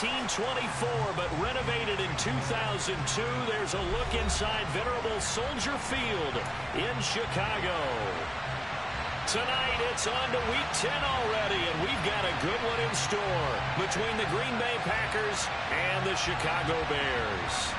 1924, but renovated in 2002. There's a look inside venerable Soldier Field in Chicago. Tonight, it's on to Week 10 already, and we've got a good one in store between the Green Bay Packers and the Chicago Bears.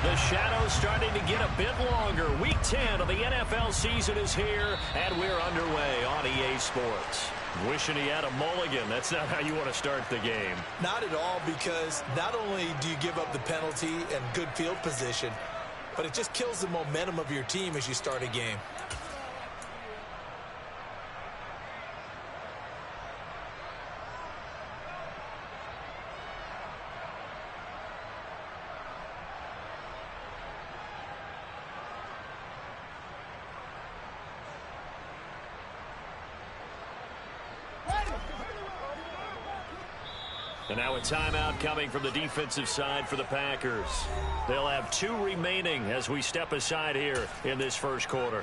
The shadow's starting to get a bit longer. Week 10 of the NFL season is here, and we're underway on EA Sports. Wishing he had a mulligan. That's not how you want to start the game. Not at all, because not only do you give up the penalty and good field position, but it just kills the momentum of your team as you start a game. And now a timeout coming from the defensive side for the Packers. They'll have 2 remaining as we step aside here in this first quarter.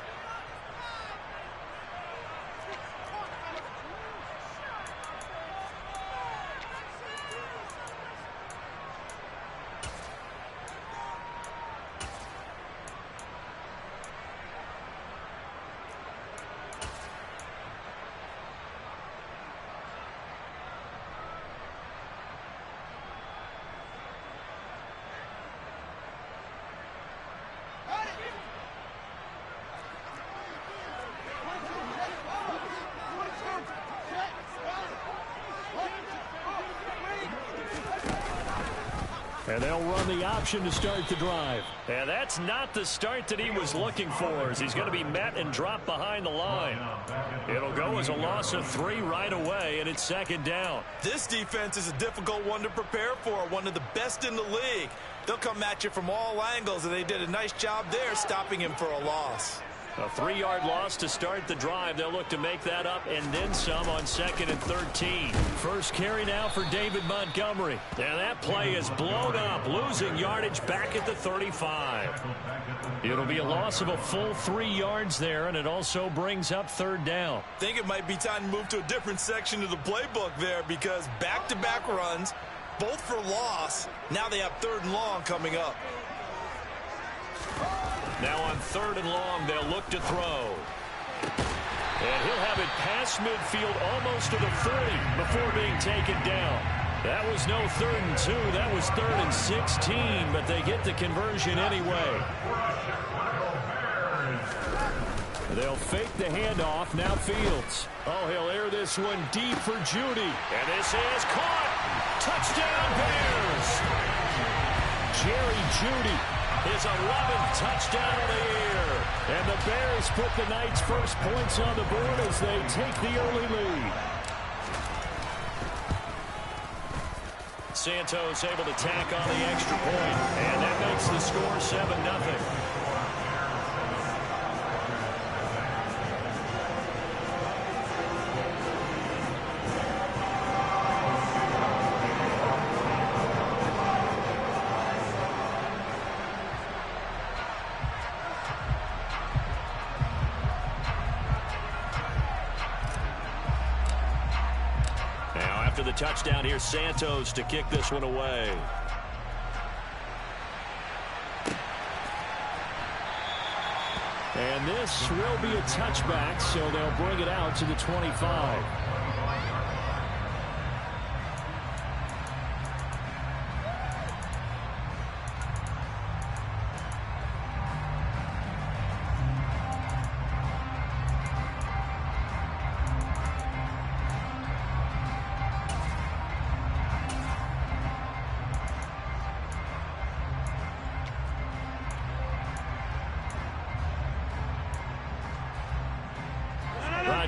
And they'll run the option to start the drive. And that's not the start that he was looking for, as he's going to be met and dropped behind the line. It'll go as a loss of 3 right away, and it's second down. This defense is a difficult one to prepare for, one of the best in the league. They'll come at you from all angles, and they did a nice job there stopping him for a loss. A 3-yard loss to start the drive. They'll look to make that up and then some on 2nd and 13. First carry now for David Montgomery. And that play is blown up, losing yardage back at the 35. It'll be a loss of a full 3 yards there, and it also brings up 3rd down. I think it might be time to move to a different section of the playbook there, because back-to-back runs, both for loss. Now they have 3rd and long coming up. Now on 3rd and long, they'll look to throw. And he'll have it past midfield almost to the 40 before being taken down. That was no 3rd and 2. That was 3rd and 16, but they get the conversion anyway. They'll fake the handoff. Now Fields. Oh, he'll air this one deep for Judy. And this is caught. Touchdown, Bears. Jerry Judy. His 11th touchdown of the year. And the Bears put the Knights' first points on the board as they take the early lead. Santos able to tack on the extra point, and that makes the score 7-0. The touchdown here, Santos to kick this one away. And this will be a touchback, so they'll bring it out to the 25.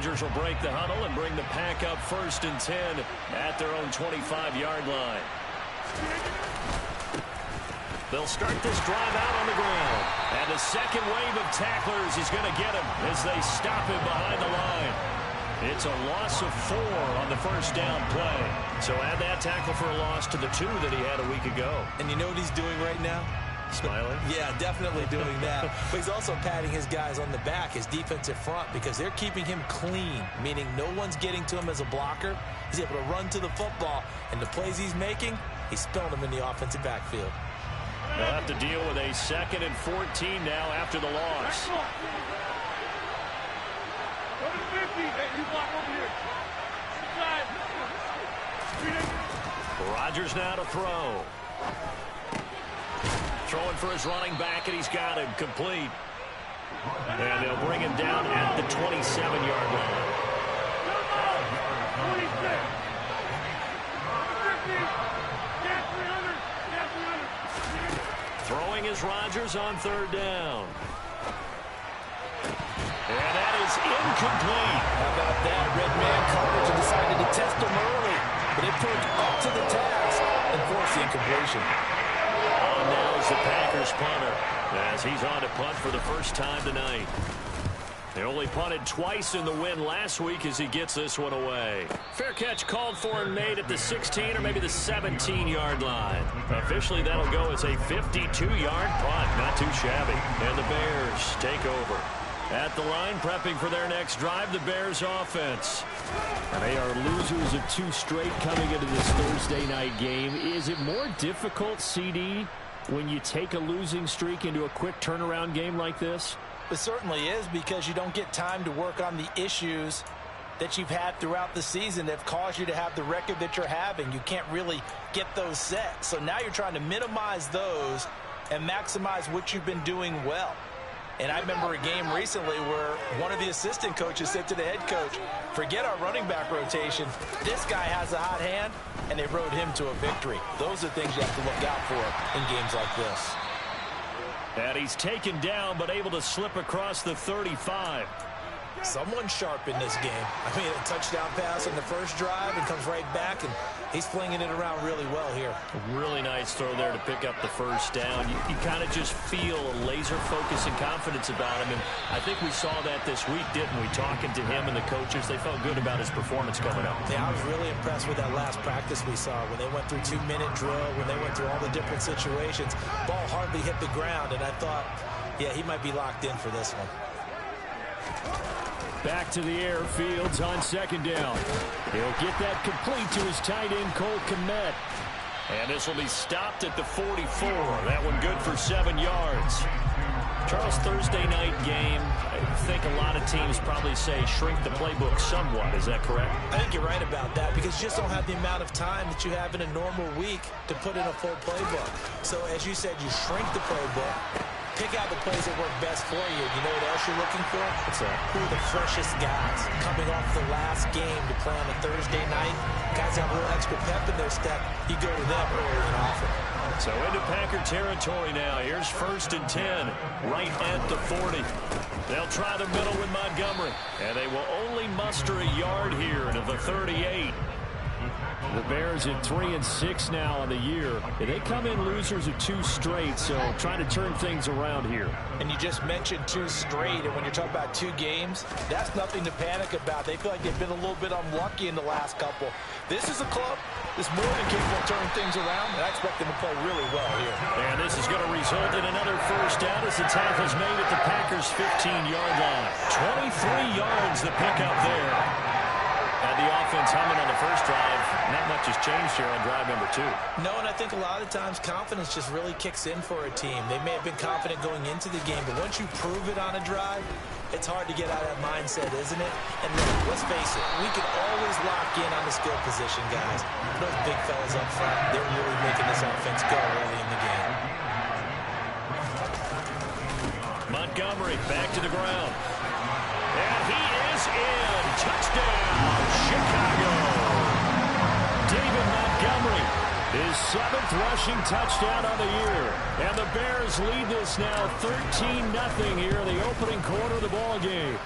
Rodgers will break the huddle and bring the pack up 1st and 10 at their own 25-yard line. They'll start this drive out on the ground. And the second wave of tacklers is going to get him as they stop him behind the line. It's a loss of 4 on the first down play. So add that tackle for a loss to the 2 that he had a week ago. And you know what he's doing right now? Smiling? Yeah, definitely doing that. But he's also patting his guys on the back, his defensive front, because they're keeping him clean, meaning no one's getting to him as a blocker. He's able to run to the football, and the plays he's making, he's spilling them in the offensive backfield. They'll have to deal with a 2nd and 14 now after the loss. Rodgers now to throw. Throwing for his running back, and he's got him complete. And they'll bring him down at the 27-yard line. Throwing is Rodgers on 3rd down. And that is incomplete. How about that? Red man coverage decided to test him early, but it proved up to the task and forced the incompletion. On now is the Packers punter, as he's on to punt for the first time tonight. They only punted twice in the win last week as he gets this one away. Fair catch called for and made at the 16 or maybe the 17-yard line. Officially, that'll go as a 52-yard punt. Not too shabby. And the Bears take over. At the line, prepping for their next drive, the Bears offense. And they are losers of 2 straight coming into this Thursday night game. Is it more difficult, CD, when you take a losing streak into a quick turnaround game like this? It certainly is, because you don't get time to work on the issues that you've had throughout the season that have caused you to have the record that you're having. You can't really get those set. So now you're trying to minimize those and maximize what you've been doing well. And I remember a game recently where one of the assistant coaches said to the head coach, forget our running back rotation. This guy has a hot hand, and they rode him to a victory. Those are things you have to look out for in games like this. And he's taken down, but able to slip across the 35. Someone sharp in this game. I mean, a touchdown pass on the first drive and comes right back, and he's flinging it around really well here. Really nice throw there to pick up the first down. You kind of just feel a laser focus and confidence about him, and I think we saw that this week, didn't we? Talking to him and the coaches, they felt good about his performance coming up. Yeah, I was really impressed with that last practice we saw when they went through 2-minute drill, when they went through all the different situations. Ball hardly hit the ground, and I thought, yeah, he might be locked in for this one. Back to the air, Fields on 2nd down. He'll get that complete to his tight end, Cole Kmet. And this will be stopped at the 44. That one good for 7 yards. Charles, Thursday night game, I think a lot of teams probably say shrink the playbook somewhat. Is that correct? I think you're right about that, because you just don't have the amount of time that you have in a normal week to put in a full playbook. So as you said, you shrink the playbook. Pick out the plays that work best for you. You know what else you're looking for? What's that? Who are the freshest guys coming off the last game to play on a Thursday night? Guys have a little extra pep in their step. You go to them early and often. So into Packer territory now. Here's 1st and 10, right at the 40. They'll try the middle with Montgomery, and they will only muster a yard here into the 38. The Bears at 3-6 now on the year. They come in losers of 2 straight, so trying to turn things around here. And you just mentioned 2 straight, and when you're talking about 2 games, that's nothing to panic about. They feel like they've been a little bit unlucky in the last couple. This is a club that's more than capable of turning things around, and I expect them to play really well here. And this is going to result in another first down as the tackle's made at the Packers' 15-yard line. 23 yards the pickup there. And the offense humming on the first drive. Not much has changed here on drive number 2. No, and I think a lot of times confidence just really kicks in for a team. They may have been confident going into the game, but once you prove it on a drive, it's hard to get out of that mindset, isn't it? And look, let's face it, we can always lock in on the skill position, guys. Those big fellas up front, they're really making this offense go early in the game. Montgomery back to the ground. And he is in. Touchdown, Chicago. David Montgomery, his 7th rushing touchdown on the year. And the Bears lead this now 13-0 here in the opening quarter of the ball game.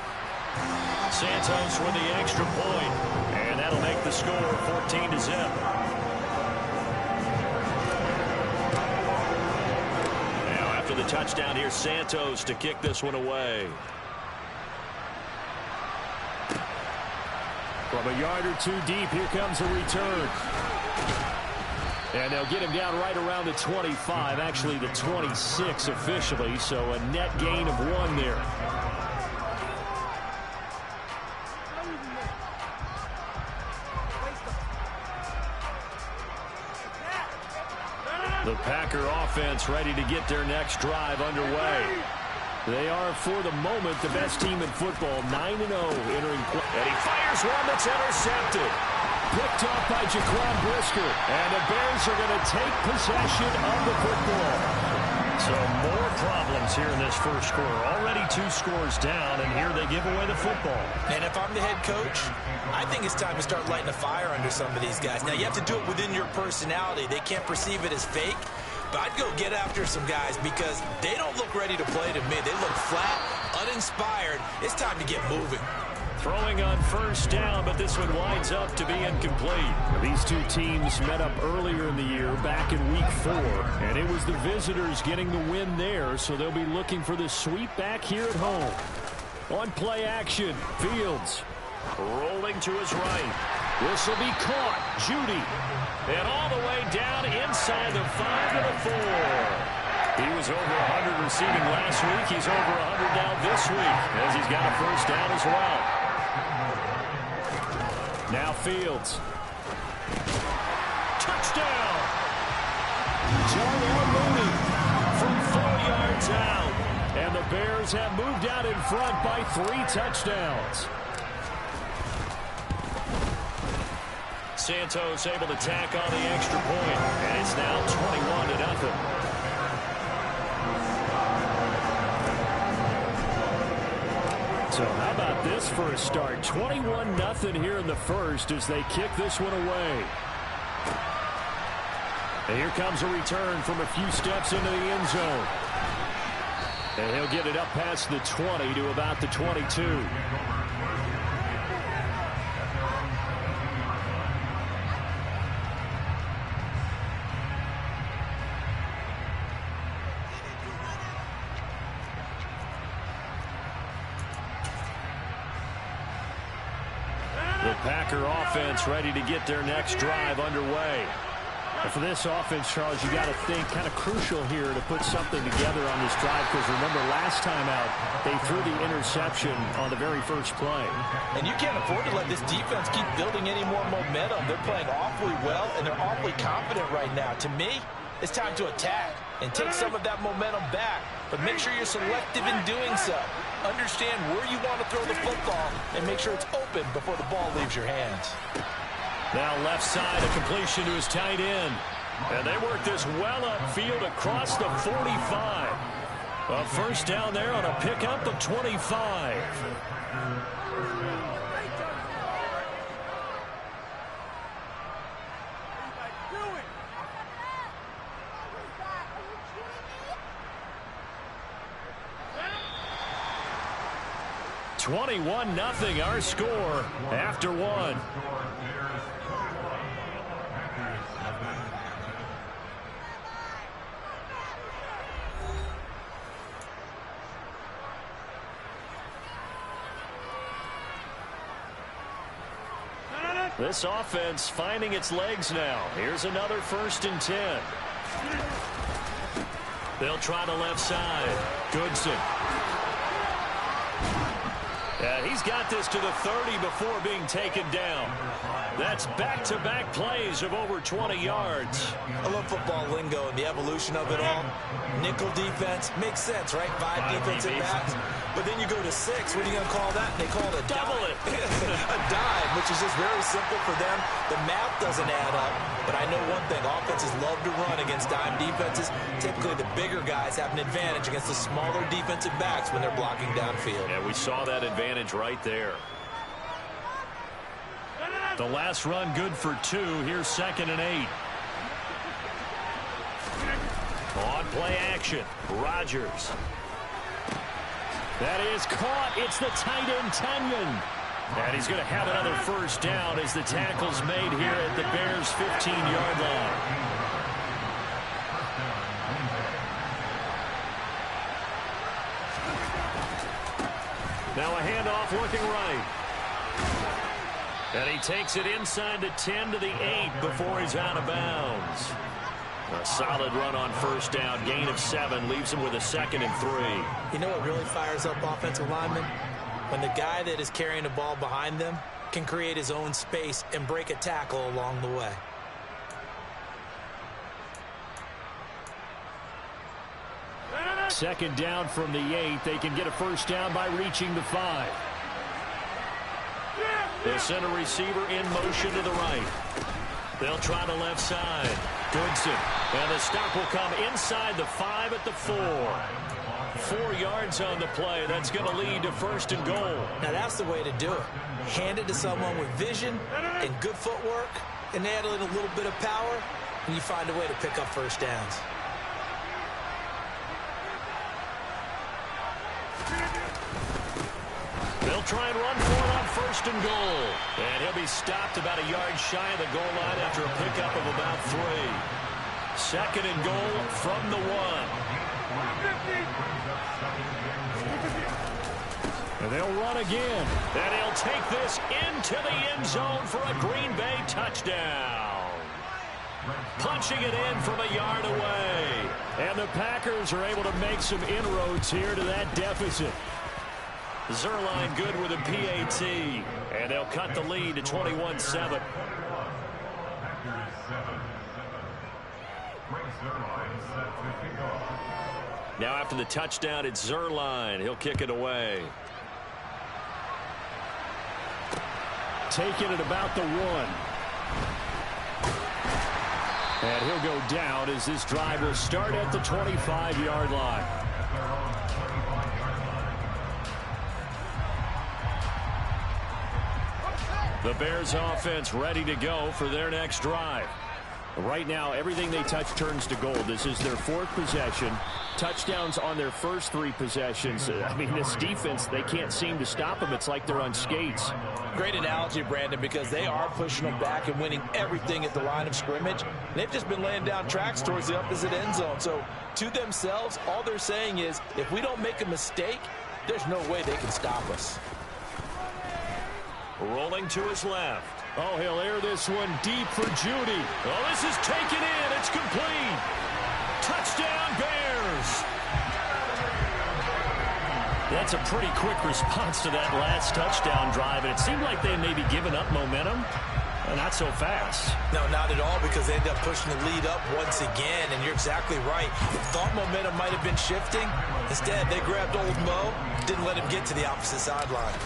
Santos with the extra point, and that'll make the score 14-0. Now after the touchdown, here's Santos to kick this one away. From a yard or two deep, here comes a return. And they'll get him down right around the 25, actually the 26 officially, so a net gain of 1 there. The Packer offense ready to get their next drive underway. They are, for the moment, the best team in football, 9-0 entering play. And he fires one that's intercepted. Picked off by Jaquan Brisker. And the Bears are going to take possession of the football. So more problems here in this first quarter. Already 2 scores down, and here they give away the football. And if I'm the head coach, I think it's time to start lighting a fire under some of these guys. Now, you have to do it within your personality. They can't perceive it as fake. But I'd go get after some guys because they don't look ready to play to me. They look flat, uninspired. It's time to get moving. Throwing on first down, but this one winds up to be incomplete. These two teams met up earlier in the year, back in week 4, and it was the visitors getting the win there, so they'll be looking for the sweep back here at home. On play action, Fields rolling to his right. This will be caught. Judy. And all the way down inside the 5 to the 4. He was over 100 receiving last week. He's over 100 now this week as he's got a first down as well. Now Fields. Touchdown. Darnell Mooney from 4 yards out. And the Bears have moved out in front by 3 touchdowns. Santos able to tack on the extra point, and it's now 21-0. So how about this for a start? 21-0 here in the first as they kick this one away. And here comes a return from a few steps into the end zone. And he'll get it up past the 20 to about the 22. The Packer offense ready to get their next drive underway. And for this offense, Charles, you got to think kind of crucial here to put something together on this drive, because remember last time out they threw the interception on the very first play. And you can't afford to let this defense keep building any more momentum. They're playing awfully well, and they're awfully confident right now. To me, it's time to attack and take some of that momentum back, but make sure you're selective in doing so. Understand where you want to throw the football and make sure it's open before the ball leaves your hands. Now left side, a completion to his tight end. And they work this well upfield across the 45. A first down there on a pickup of 25. (21-0) our score after 1. This offense finding its legs now. Here's another 1st and 10. They'll try the left side. Goodson. He's got this to the 30 before being taken down. That's back-to-back plays of over 20 yards. I love football lingo and the evolution of it all. Nickel defense makes sense, right? 5 defensive backs. But then you go to 6. What are you going to call that? And they call it a double dive. A dive, which is just very simple for them. The math doesn't add up. But I know one thing. Offenses love to run against dime defenses. Typically, the bigger guys have an advantage against the smaller defensive backs when they're blocking downfield. Yeah, we saw that advantage right there. The last run good for 2. Here's 2nd and 8. On play action, Rodgers. That is caught. It's the tight end, Tunyon. And he's going to have another first down as the tackle's made here at the Bears' 15-yard line. Now a handoff looking right. And he takes it inside the 10 to the 8 before he's out of bounds. A solid run on first down. Gain of 7 leaves him with a 2nd and 3. You know what really fires up offensive linemen? When the guy that is carrying the ball behind them can create his own space and break a tackle along the way. Second down from the 8. They can get a first down by reaching the 5. The center receiver in motion to the right. They'll try the left side. Goodson. And the stop will come inside the 5 at the 4. 4 yards on the play. That's going to lead to 1st and goal. Now that's the way to do it. Hand it to someone with vision and good footwork, and add a little bit of power, and you find a way to pick up first downs. They'll try and run for it on 1st and goal. And he'll be stopped about a yard shy of the goal line after a pickup of about 3. 2nd and goal from the 1. And they'll run again. And he'll take this into the end zone for a Green Bay touchdown. Punching it in from a yard away. And the Packers are able to make some inroads here to that deficit. Zuerlein good with a PAT. And they'll cut the lead to 21-7. Now after the touchdown, it's Zuerlein. He'll kick it away. Taking it about the 1. And he'll go down as this drive will start at the 25-yard line. The Bears offense ready to go for their next drive. Right now, everything they touch turns to gold. This is their 4th possession. Touchdowns on their first 3 possessions. I mean, this defense, they can't seem to stop them. It's like they're on skates. Great analogy, Brandon, because they are pushing them back and winning everything at the line of scrimmage. They've just been laying down tracks towards the opposite end zone. So, to themselves, all they're saying is, if we don't make a mistake, there's no way they can stop us. Rolling to his left. Oh, he'll air this one deep for Judy. Oh, this is taken in. It's complete. Touchdown, Bears. That's a pretty quick response to that last touchdown drive, and it seemed like they may be giving up momentum. Not so fast. No, not at all, because they end up pushing the lead up once again, and you're exactly right. Thought momentum might have been shifting. Instead, they grabbed old Mo, didn't let him get to the opposite sideline.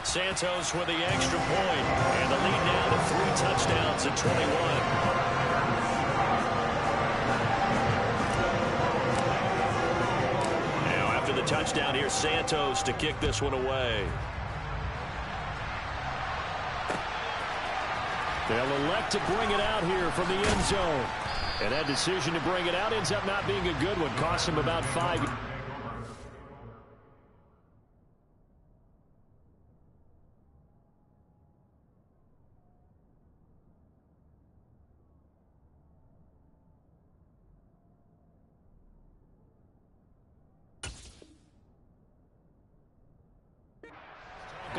Santos with the extra point, and the lead now to 3 touchdowns at 21. Now after the touchdown, here's Santos to kick this one away. They'll elect to bring it out here from the end zone. And that decision to bring it out ends up not being a good one. Costs him about 5.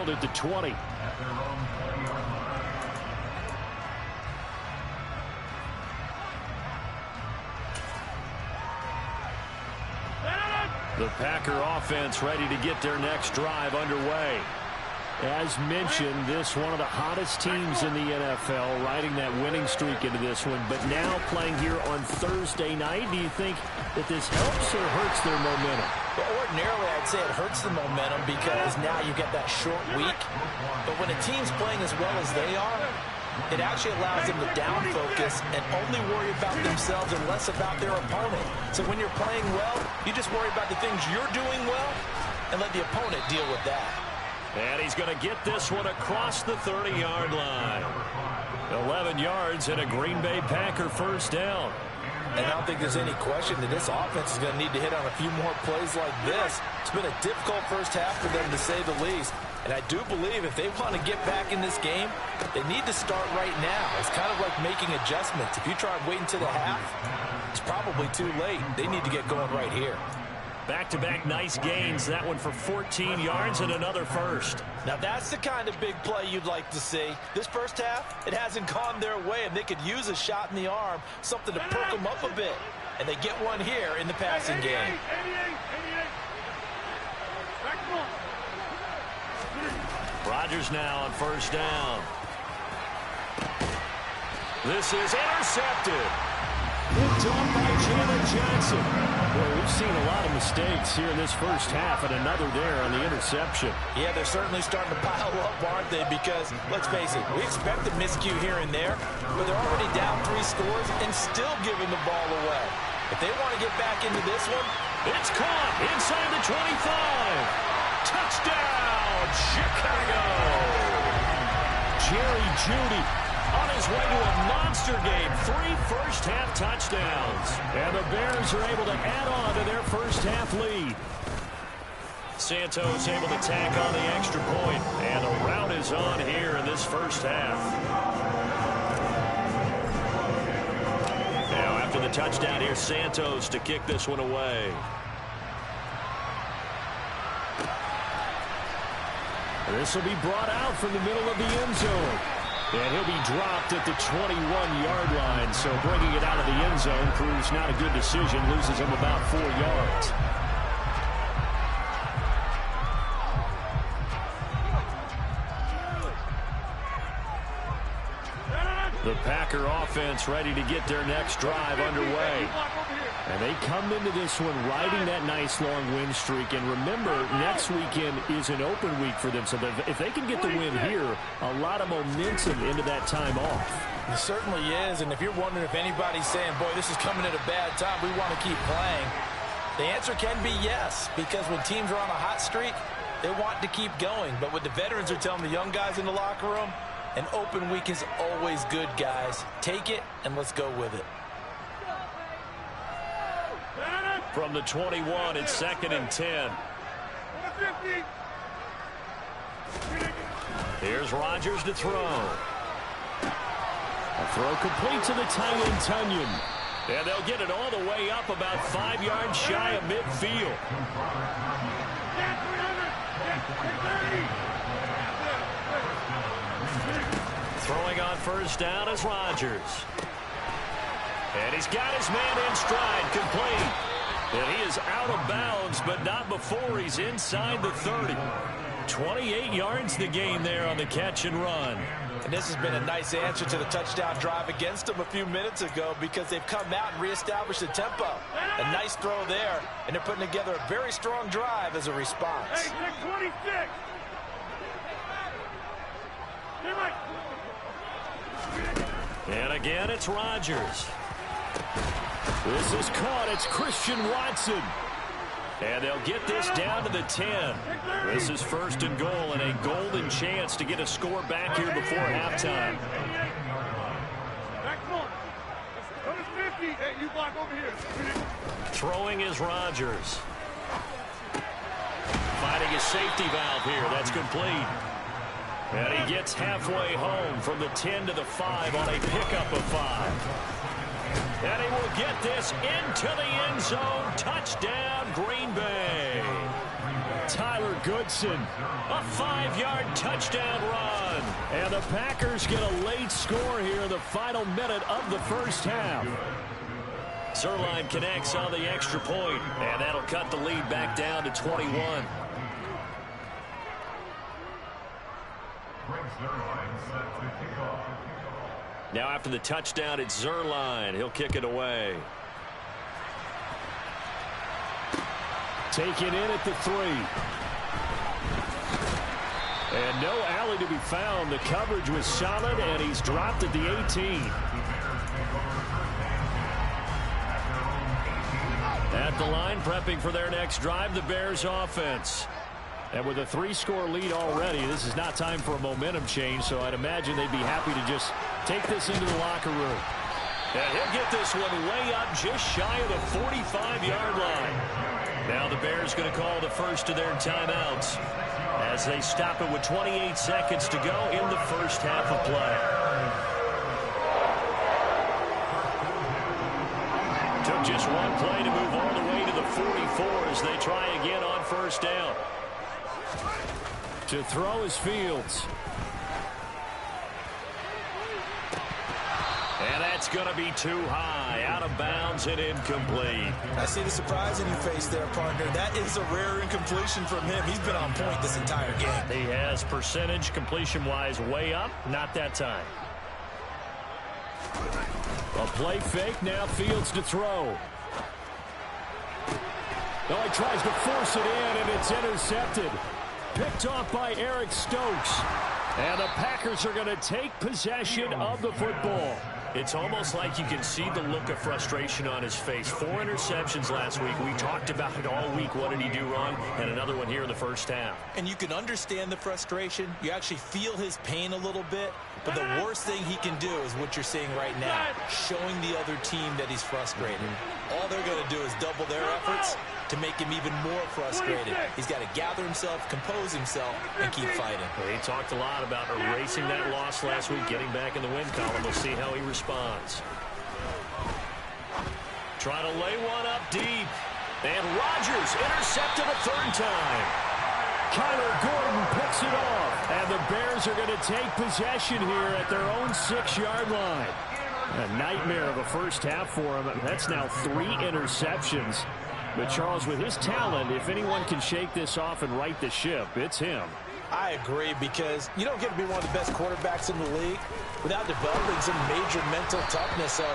At the 20. The Packer offense ready to get their next drive underway. As mentioned, this one of the hottest teams in the NFL, riding that winning streak into this one, but now playing here on Thursday night. Do you think that this helps or hurts their momentum? Well, ordinarily, I'd say it hurts the momentum because now you get that short week. But when a team's playing as well as they are, it actually allows them to down focus and only worry about themselves and less about their opponent. So when you're playing well, you just worry about the things you're doing well and let the opponent deal with that. And he's going to get this one across the 30-yard line. 11 yards and a Green Bay Packer first down. And I don't think there's any question that this offense is going to need to hit on a few more plays like this. It's been a difficult first half for them, to say the least. And I do believe if they want to get back in this game, they need to start right now. It's kind of like making adjustments. If you try waiting to the half, it's probably too late. They need to get going right here. Back-to-back nice gains. That one for 14 yards and another first. Now that's the kind of big play you'd like to see. This first half, it hasn't gone their way, and they could use a shot in the arm, something to perk them up a bit. And they get one here in the passing game. Rodgers now on first down. This is intercepted. Picked off by Chandler Johnson. Well, we've seen a lot of mistakes here in this first half, and another there on the interception. Yeah, they're certainly starting to pile up, aren't they? Because, let's face it, we expect a miscue here and there, but they're already down 3 scores and still giving the ball away. If they want to get back into this one, it's caught inside the 25. Touchdown, Chicago! Jerry Jeudy on his way to a monster game. 3 first-half touchdowns. And the Bears are able to add on to their first-half lead. Santos able to tack on the extra point. And the rout is on here in this first half. Now after the touchdown, here's Santos to kick this one away. This will be brought out from the middle of the end zone. And he'll be dropped at the 21-yard line. So bringing it out of the end zone proves not a good decision. Loses him about 4 yards. The Packer offense ready to get their next drive underway. And they come into this one riding that nice long win streak. And remember, next weekend is an open week for them. So if they can get the win here, a lot of momentum into that time off. It certainly is. And if you're wondering if anybody's saying, boy, this is coming at a bad time, we want to keep playing, the answer can be yes. Because when teams are on a hot streak, they want to keep going. But what the veterans are telling the young guys in the locker room, an open week is always good, guys. Take it and let's go with it. From the 21, it's 2nd and 10. Here's Rodgers to throw. A throw complete to the tight end, Tunyon. And they'll get it all the way up about 5 yards shy of midfield. Throwing on first down is Rodgers. And he's got his man in stride, complete. And he is out of bounds, but not before he's inside the 30. 28 yards the gain there on the catch and run. And this has been a nice answer to the touchdown drive against them a few minutes ago because they've come out and reestablished the tempo. A nice throw there, and they're putting together a very strong drive as a response. Hey, 26. And again, it's Rodgers. This is caught. It's Christian Watson. And they'll get this down to the 10. This is 1st and goal and a golden chance to get a score back here before halftime. Throwing is Rodgers. Finding a safety valve here. That's complete. And he gets halfway home from the 10 to the 5 on a pickup of 5. And he will get this into the end zone. Touchdown, Green Bay. Tyler Goodson, a 5-yard touchdown run. And the Packers get a late score here in the final minute of the first half. Zuerlein connects on the extra point, and that'll cut the lead back down to 21. Now after the touchdown, it's Zuerlein. He'll kick it away. Taken in at the 3. And no alley to be found. The coverage was solid, and he's dropped at the 18. At the line, prepping for their next drive, the Bears offense. And with a 3-score lead already, this is not time for a momentum change, so I'd imagine they'd be happy to just take this into the locker room. And he'll get this one way up just shy of the 45-yard line. Now the Bears going to call the first of their timeouts as they stop it with 28 seconds to go in the first half of play. Took just one play to move all the way to the 44 as they try again on first down. To throw is Fields. And that's going to be too high, out of bounds and incomplete. I see the surprise in your face there, partner. That is a rare incompletion from him. He's been on point this entire game. He has percentage completion-wise way up, not that time. A play fake, now Fields to throw. Oh, he tries to force it in, and it's intercepted. Picked off by Eric Stokes. And the Packers are going to take possession of the football. It's almost like you can see the look of frustration on his face. 4 interceptions last week. We talked about it all week. What did he do wrong? And another one here in the first half. And you can understand the frustration. You actually feel his pain a little bit. But the worst thing he can do is what you're seeing right now, showing the other team that he's frustrated. All they're going to do is double their efforts to make him even more frustrated. He's got to gather himself, compose himself, and keep fighting. He talked a lot about erasing that loss last week, getting back in the win column. We'll see how he responds. Trying to lay one up deep. And Rodgers intercepted a third time. Kyler Gordon picks it off. And the Bears are going to take possession here at their own 6-yard line. A nightmare of a first half for him. That's now 3 interceptions. But, Charles, with his talent, if anyone can shake this off and right the ship, it's him. I agree, because you don't get to be one of the best quarterbacks in the league without developing some major mental toughness. So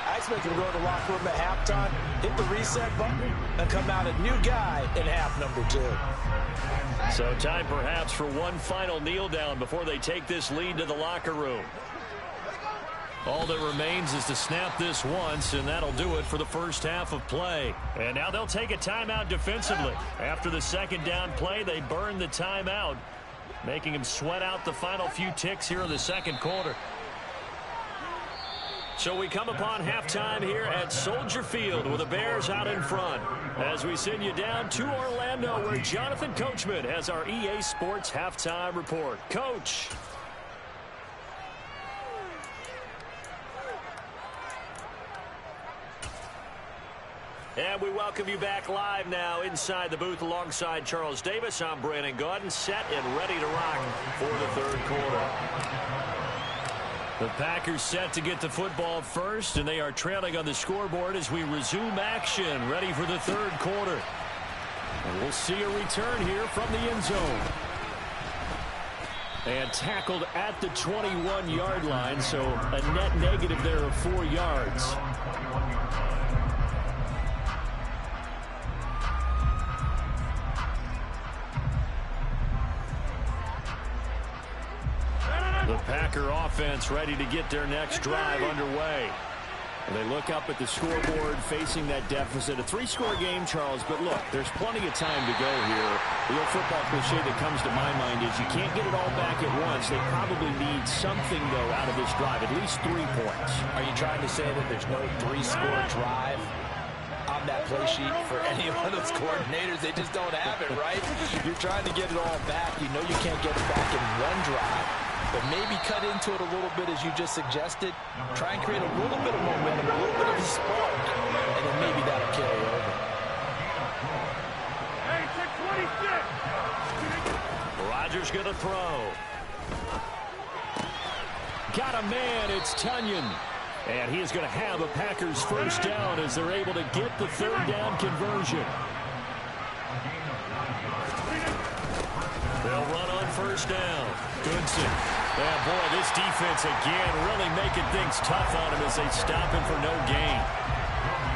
I expect him to go to the locker room at halftime, hit the reset button, and come out a new guy in half number 2. So time perhaps for one final kneel down before they take this lead to the locker room. All that remains is to snap this once, and that'll do it for the first half of play. And now they'll take a timeout defensively. After the second down play, they burn the timeout, making him sweat out the final few ticks here in the second quarter. So we come upon halftime here at Soldier Field with the Bears out in front. As we send you down to Orlando, where Jonathan Coachman has our EA Sports halftime report. Coach. And we welcome you back live now inside the booth alongside Charles Davis. I'm Brandon Gaudin, set and ready to rock for the third quarter. The Packers set to get the football first, and they are trailing on the scoreboard as we resume action, ready for the third quarter. And we'll see a return here from the end zone. And tackled at the 21-yard line, so a net negative there of 4 yards. The Packer offense ready to get their next drive underway. And they look up at the scoreboard facing that deficit. A 3-score game, Charles, but look, there's plenty of time to go here. The old football cliche that comes to my mind is you can't get it all back at once. They probably need something, though, out of this drive, at least 3 points. Are you trying to say that there's no 3-score drive on that play sheet for any one of those coordinators? They just don't have it, right? You're trying to get it all back. You know you can't get it back in one drive. But maybe cut into it a little bit, as you just suggested. Try and create a little bit of momentum, a little bit of a spark, and then maybe that'll carry over. Rodgers going to throw. Got a man, it's Tunyon. And he is going to have a Packers first down as they're able to get the third down conversion. They'll run on first down. Goodson. Yeah, boy, this defense again really making things tough on him as they stop him for no gain.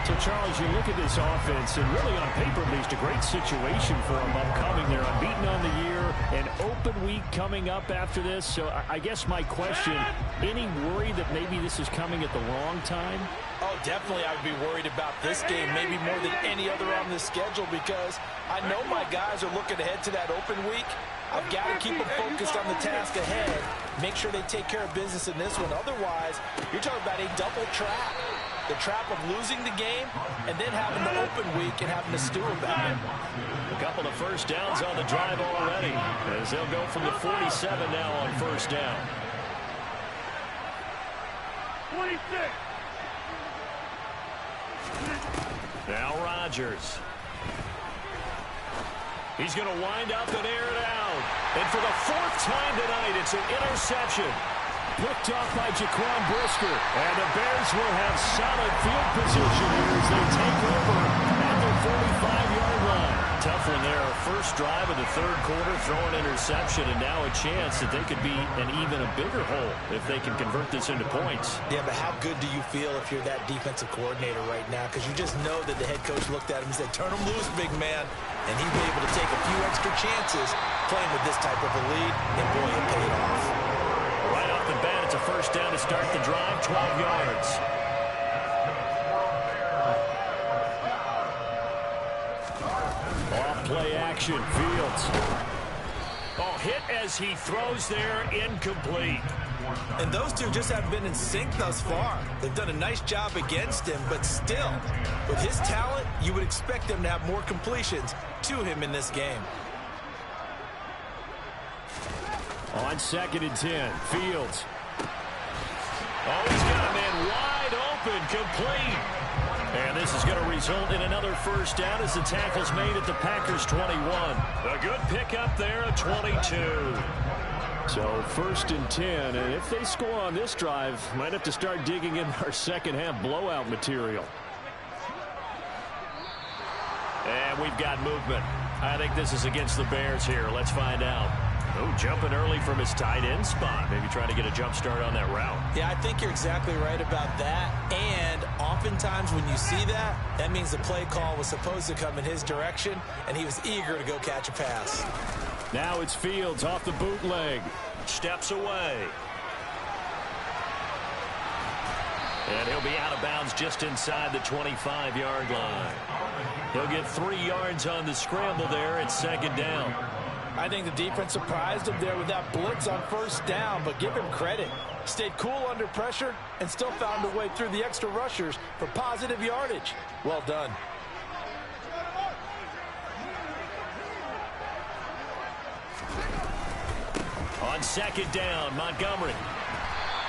So, Charles, you look at this offense, and really on paper, at least, a great situation for them upcoming. They're unbeaten on the year, an open week coming up after this. So I guess my question, any worry that maybe this is coming at the wrong time? Oh, definitely I would be worried about this game, maybe more than any other on the schedule, because I know my guys are looking ahead to that open week. I've got to keep them focused on the task ahead, make sure they take care of business in this one. Otherwise, you're talking about a double trap. The trap of losing the game and then having the open week and having to stew about it. A couple of first downs on the drive already, as they'll go from the 47 now on first down. 26. Now Rodgers. He's going to wind up and air it out. And for the fourth time tonight, it's an interception. Picked off by Jaquan Brisker. And the Bears will have solid field position here as they take over at their 45-yard line. Tough one there. First drive of the third quarter, throw an interception, and now a chance that they could be an even a bigger hole if they can convert this into points. Yeah, but how good do you feel if you're that defensive coordinator right now? Because you just know that the head coach looked at him and said, turn him loose, big man. And he was able to take a few extra chances playing with this type of a lead, and boy, it paid off. Right off the bat, it's a first down to start the drive, 12 yards. Off play action, Fields. Oh, hit as he throws there, incomplete. And those two just haven't been in sync thus far. They've done a nice job against him, but still, with his talent, you would expect them to have more completions to him in this game. On 2nd and 10, Fields. Oh, he's got a man wide open, complete. And this is going to result in another first down as the tackle's made at the Packers' 21. A good pickup there at 22. So 1st and 10, and if they score on this drive, might have to start digging in our second half blowout material. And we've got movement. I think this is against the Bears here. Let's find out. Oh, jumping early from his tight end spot. Maybe trying to get a jump start on that route. Yeah, I think you're exactly right about that. And oftentimes when you see that, that means the play call was supposed to come in his direction, and he was eager to go catch a pass. Now it's Fields off the bootleg. Steps away. And he'll be out of bounds just inside the 25-yard line. He'll get 3 yards on the scramble there at 2nd down. I think the defense surprised him there with that blitz on 1st down, but give him credit. Stayed cool under pressure and still found a way through the extra rushers for positive yardage. Well done. On 2nd down, Montgomery.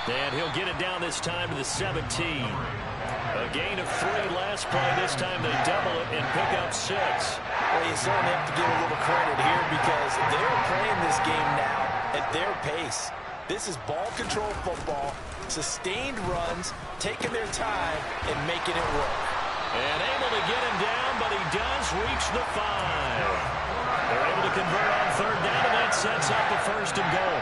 And he'll get it down this time to the 17. A gain of 3 last play. This time they double it and pick up 6. Well, you certainly have to give a little credit here because they're playing this game now at their pace. This is ball control football, sustained runs, taking their time and making it work. And able to get him down, but he does reach the 5. They're able to convert on 3rd down, and that sets up a 1st and goal.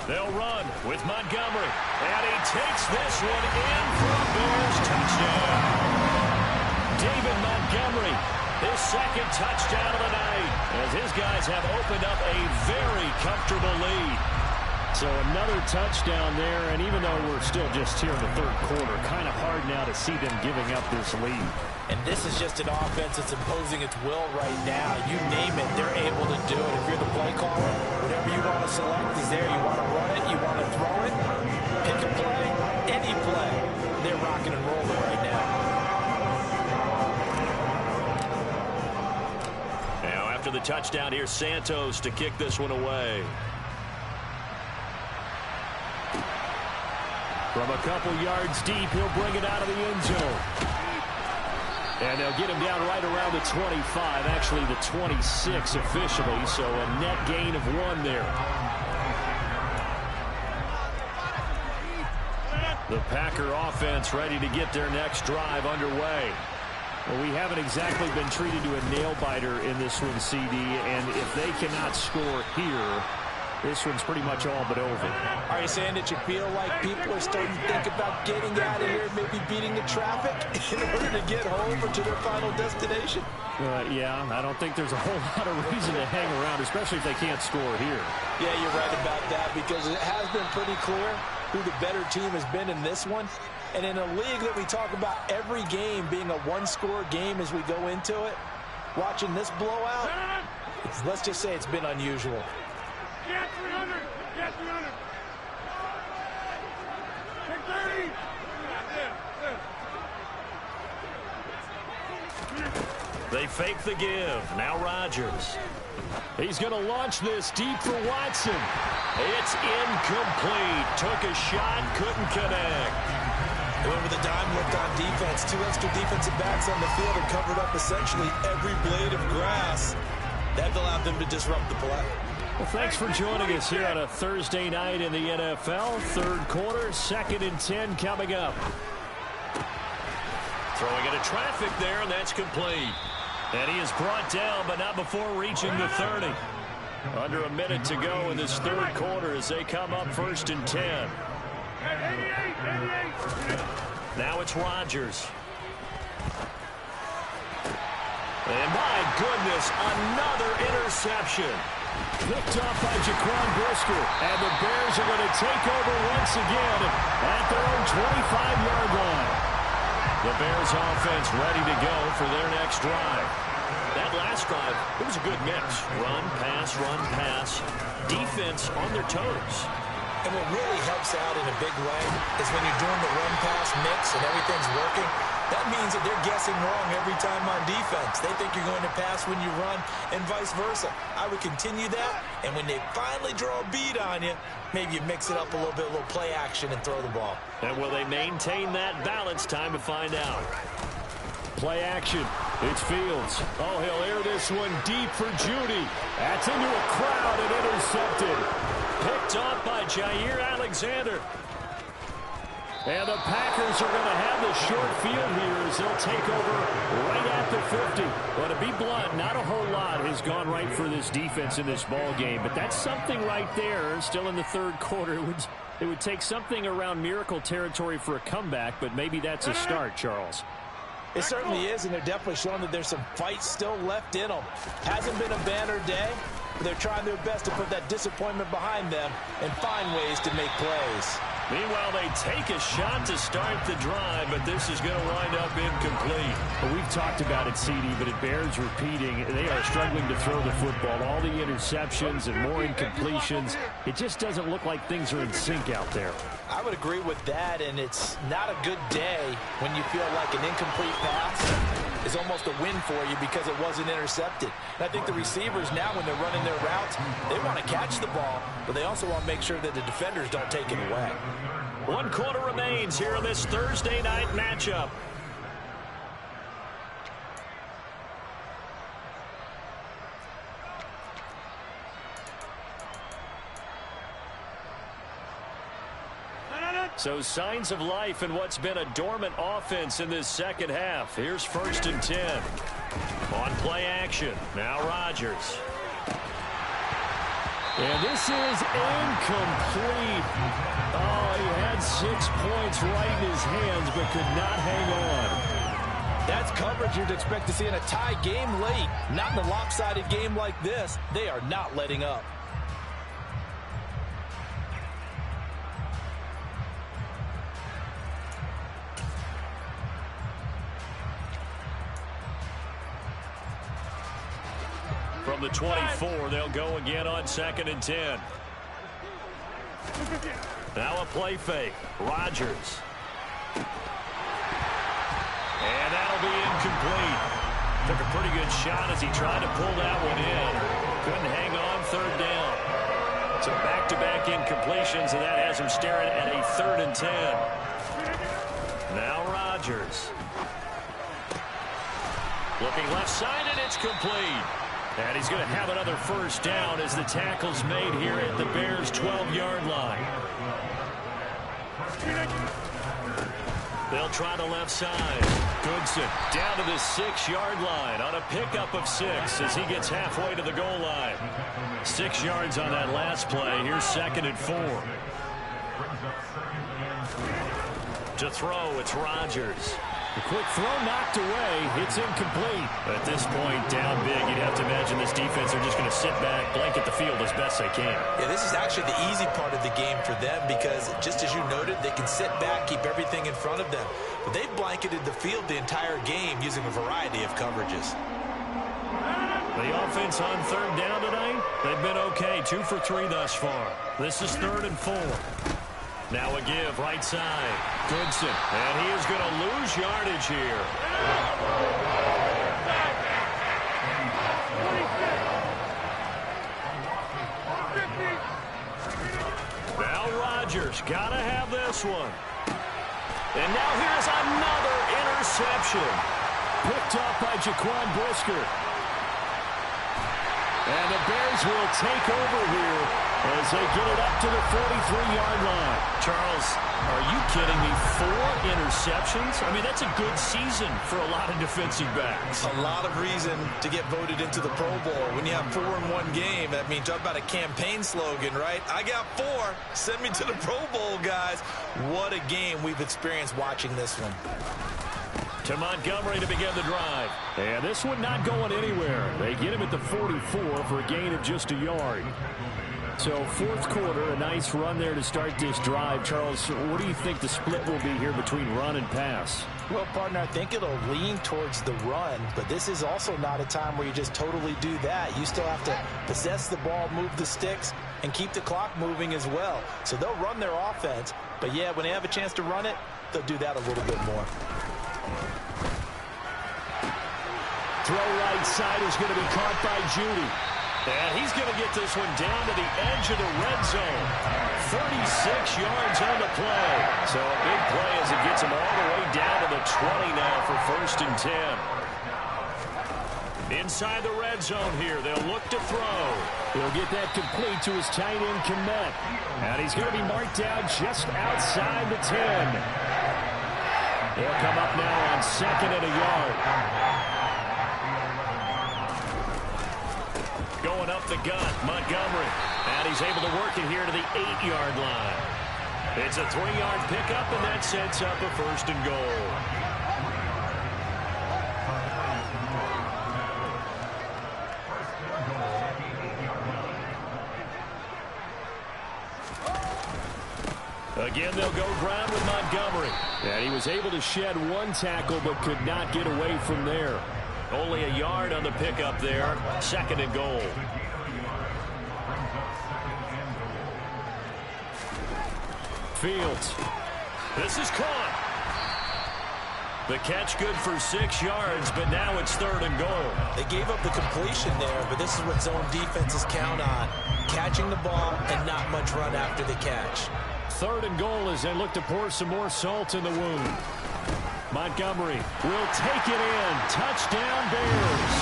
They'll run with Montgomery, and he takes this one in for a Bears touchdown. David Montgomery, his 2nd touchdown of the night, as his guys have opened up a very comfortable lead. So another touchdown there, and even though we're still just here in the 3rd quarter, kind of hard now to see them giving up this lead. And this is just an offense that's imposing its will right now. You name it, they're able to do it. If you're the play caller, whatever you want to select is there. You want to run it, you want to throw it, pick a play, any play. They're rocking and rolling right now. Now after the touchdown, here's Santos to kick this one away. From a couple yards deep, he'll bring it out of the end zone. And they'll get him down right around the 25, actually the 26 officially, so a net gain of 1 there. The Packer offense ready to get their next drive underway. Well, we haven't exactly been treated to a nail-biter in this one, CD, and if they cannot score here, this one's pretty much all but over. Are you saying that you feel like people are starting to think about getting out of here, maybe beating the traffic in order to get home or to their final destination? Yeah, I don't think there's a whole lot of reason to hang around, especially if they can't score here. Yeah, you're right about that because it has been pretty clear who the better team has been in this one. And in a league that we talk about every game being a one-score game as we go into it, watching this blowout, let's just say it's been unusual. Get 300! Get 300! Take 30! They fake the give. Now Rodgers. He's going to launch this deep for Watson. It's incomplete. Took a shot, couldn't connect. They went with a dime look on defense. 2 extra defensive backs on the field and covered up essentially every blade of grass. That allowed them to disrupt the play. Well, thanks for joining us here on a Thursday night in the NFL. Third quarter, 2nd and 10 coming up. Throwing into traffic there, and that's complete. And he is brought down, but not before reaching the 30. Under a minute to go in this third quarter as they come up 1st and 10. Now it's Rodgers. And my goodness, another interception. Picked off by Jaquan Brisker. And the Bears are going to take over once again at their own 25-yard line. The Bears offense ready to go for their next drive. That last drive, it was a good mix. Run, pass, defense on their toes. And what really helps out in a big way is when you're doing the run-pass mix and everything's working, that means that they're guessing wrong every time on defense. They think you're going to pass when you run and vice versa. I would continue that, and when they finally draw a beat on you, maybe you mix it up a little bit, a little play action and throw the ball. And will they maintain that balance? Time to find out. Play action. It's Fields. Oh, he'll air this one deep for Judy. That's into a crowd and intercepted. Picked off by Jair Alexander. And the Packers are going to have the short field here as they'll take over right at the 50. But to be blunt, not a whole lot has gone right for this defense in this ball game. But that's something right there. Still in the third quarter. It would take something around miracle territory for a comeback, but maybe that's a start, Charles. It certainly is, and they're definitely showing that there's some fight still left in them. Hasn't been a banner day, but they're trying their best to put that disappointment behind them and find ways to make plays. Meanwhile, they take a shot to start the drive, but this is going to wind up incomplete. Well, we've talked about it, CD, but it bears repeating. They are struggling to throw the football. All the interceptions and more incompletions. It just doesn't look like things are in sync out there. I would agree with that, and it's not a good day when you feel like an incomplete pass is almost a win for you because it wasn't intercepted. And I think the receivers now, when they're running their routes, they want to catch the ball, but they also want to make sure that the defenders don't take it away. 1 quarter remains here in this Thursday night matchup. So signs of life in what's been a dormant offense in this second half. Here's 1st and 10. On play action. Now Rodgers. And this is incomplete. Oh, he had 6 points right in his hands, but could not hang on. That's coverage you'd expect to see in a tie game late. Not in a lopsided game like this. They are not letting up. From the 24, they'll go again on 2nd and 10. Now a play fake. Rodgers. And that'll be incomplete. Took a pretty good shot as he tried to pull that one in. Couldn't hang on 3rd down. So back-to-back incompletions, and that has him staring at a 3rd and 10. Now Rodgers. Looking left side, and it's complete. And he's going to have another 1st down as the tackle's made here at the Bears' 12-yard line. They'll try the left side. Goodson down to the 6-yard line on a pickup of 6 as he gets halfway to the goal line. 6 yards on that last play. Here's 2nd and 4. To throw, it's Rodgers. The quick throw knocked away. It's incomplete. At this point, down big, you'd have to imagine this defense are just going to sit back, blanket the field as best they can. Yeah, this is actually the easy part of the game for them because, just as you noted, they can sit back, keep everything in front of them. But they've blanketed the field the entire game using a variety of coverages. The offense on 3rd down tonight, they've been okay. 2 for 3 thus far. This is 3rd and 4. Now a give, right side. Goodson, and he is going to lose yardage here. Rodgers. Gotta have this one. And now here's another interception. Picked up by Jaquan Brisker. And the Bears will take over here as they get it up to the 43-yard line. Charles, are you kidding me? 4 interceptions? I mean, that's a good season for a lot of defensive backs. A lot of reason to get voted into the Pro Bowl. When you have 4 in one game, that means talk about a campaign slogan, right? I got 4. Send me to the Pro Bowl, guys. What a game we've experienced watching this one. To Montgomery to begin the drive. And this one not going anywhere. They get him at the 44 for a gain of just a yard. So fourth quarter, a nice run there to start this drive. Charles, what do you think the split will be here between run and pass? Well, partner, I think it'll lean towards the run, but this is also not a time where you just totally do that. You still have to possess the ball, move the sticks, and keep the clock moving as well. So they'll run their offense, but yeah, when they have a chance to run it, they'll do that a little bit more. Throw right side is going to be caught by Judy. And he's going to get this one down to the edge of the red zone. 36 yards on the play. So a big play as it gets him all the way down to the 20 now for 1st and 10. Inside the red zone here, they'll look to throw. He'll get that complete to his tight end, Kmet. And he's going to be marked down just outside the 10. He'll come up now on 2nd and a yard. Going up the gut, Montgomery. And he's able to work it here to the 8-yard line. It's a 3-yard pickup, and that sets up a 1st and goal. Again, they'll go ground with Montgomery. And he was able to shed 1 tackle, but could not get away from there. Only a yard on the pickup there. 2nd and goal. Fields. This is caught. The catch good for 6 yards, but now it's 3rd and goal. They gave up the completion there, but this is what zone defenses count on. Catching the ball and not much run after the catch. 3rd and goal as they look to pour some more salt in the wound. Montgomery will take it in. Touchdown, Bears.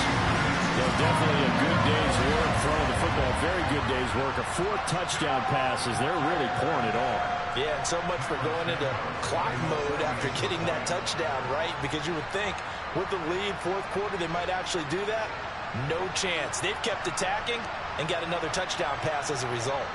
So definitely a good day's work throwing the football. Very good day's work. A 4th touchdown passes. They're really pouring it on. Yeah, and so much for going into clock mode after getting that touchdown, right? Because you would think with the lead, 4th quarter, they might actually do that. No chance. They've kept attacking and got another touchdown pass as a result.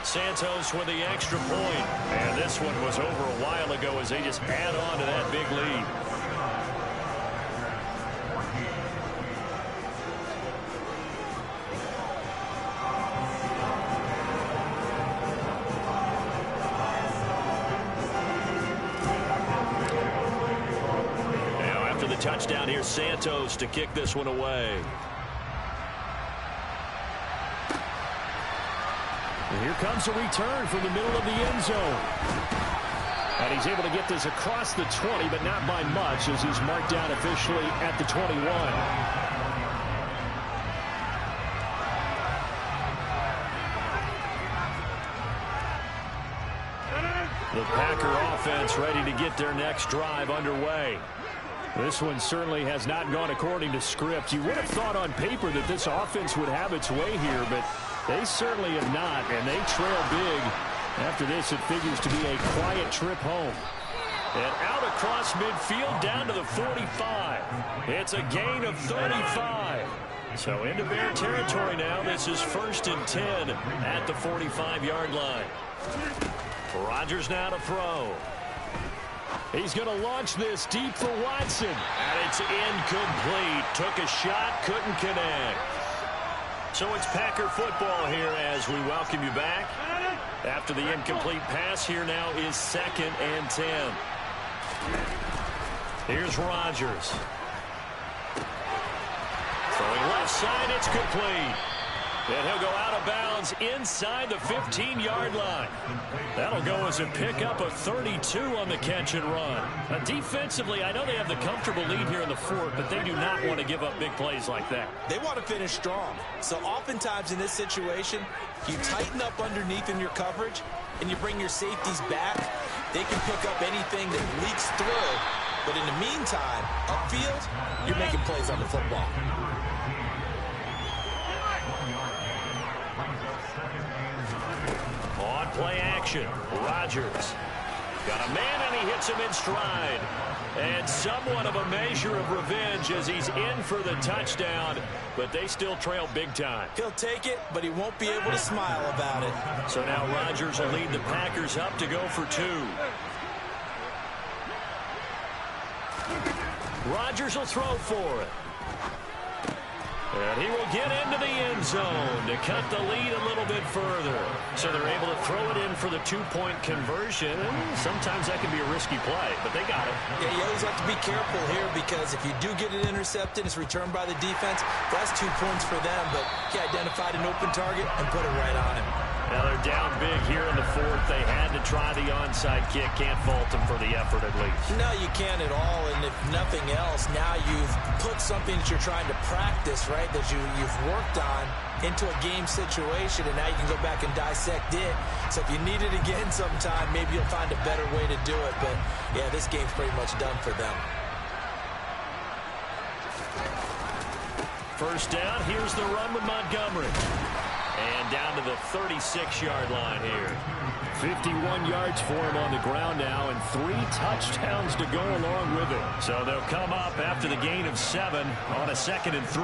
Santos with the extra point. And this one was over a while ago as they just add on to that big lead. Now after the touchdown, here's Santos to kick this one away. Here comes a return from the middle of the end zone. And he's able to get this across the 20, but not by much as he's marked down officially at the 21. The Packer offense ready to get their next drive underway. This one certainly has not gone according to script. You would have thought on paper that this offense would have its way here, but they certainly have not, and they trail big. After this, it figures to be a quiet trip home. And out across midfield down to the 45. It's a gain of 35. So into Bear territory now. This is 1st and 10 at the 45-yard line. Rodgers now to throw. He's going to launch this deep for Watson. And it's incomplete. Took a shot, couldn't connect. So it's Packer football here as we welcome you back. After the incomplete pass, here now is 2nd and 10. Here's Rodgers. Throwing left side, it's complete. And he'll go out of bounds inside the 15-yard line. That'll go as a pickup of 32 on the catch and run. Defensively, I know they have the comfortable lead here in the fourth, but they do not want to give up big plays like that. They want to finish strong. So oftentimes in this situation, you tighten up underneath in your coverage, and you bring your safeties back. They can pick up anything that leaks through. But in the meantime, upfield, you're making plays on the football. On play action, Rodgers. Got a man, and he hits him in stride. And somewhat of a measure of revenge as he's in for the touchdown, but they still trail big time. He'll take it, but he won't be able to smile about it. So now Rodgers will lead the Packers up to go for 2. Rodgers will throw for it. And he will get into the end zone to cut the lead a little bit further. So they're able to throw it in for the 2-point conversion. And sometimes that can be a risky play, but they got it. Yeah, you always have to be careful here because if you do get it intercepted, it's returned by the defense. That's 2 points for them, but he identified an open target and put it right on him. Now they're down big here in the fourth. They had to try the onside kick. Can't fault them for the effort at least. No, you can't at all. And if nothing else, now you've put something that you're trying to practice, right, that you've worked on into a game situation, and now you can go back and dissect it. So if you need it again sometime, maybe you'll find a better way to do it. But, yeah, this game's pretty much done for them. First down, here's the run with Montgomery. And down to the 36-yard line here. 51 yards for him on the ground now, and 3 touchdowns to go along with it. So they'll come up after the gain of 7 on a 2nd and 3.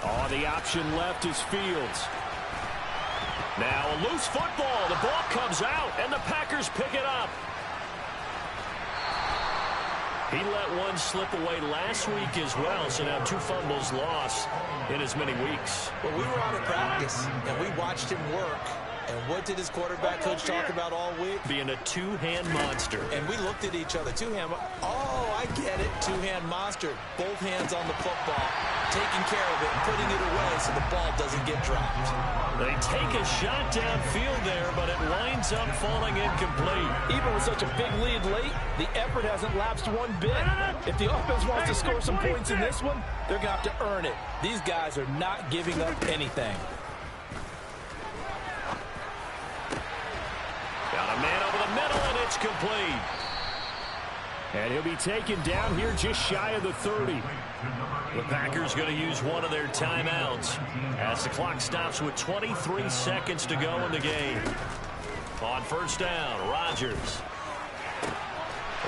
Oh, the option left is Fields. Now a loose football. The ball comes out, and the Packers pick it up. He let one slip away last week as well, so now 2 fumbles lost in as many weeks. Well, we were out of practice, and we watched him work. And what did his quarterback coach talk about all week? Being a 2-hand monster. And we looked at each other. 2-hand. Oh, I get it. 2-hand monster. Both hands on the football, taking care of it and putting it away so the ball doesn't get dropped. They take a shot downfield there, but it winds up falling incomplete. Even with such a big lead late, the effort hasn't lapsed one bit. If the offense wants to score some points in this one, they're going to have to earn it. These guys are not giving up anything. Got a man over the middle, and it's complete. And he'll be taken down here just shy of the 30. The Packers going to use one of their timeouts as the clock stops with 23 seconds to go in the game. On first down, Rodgers.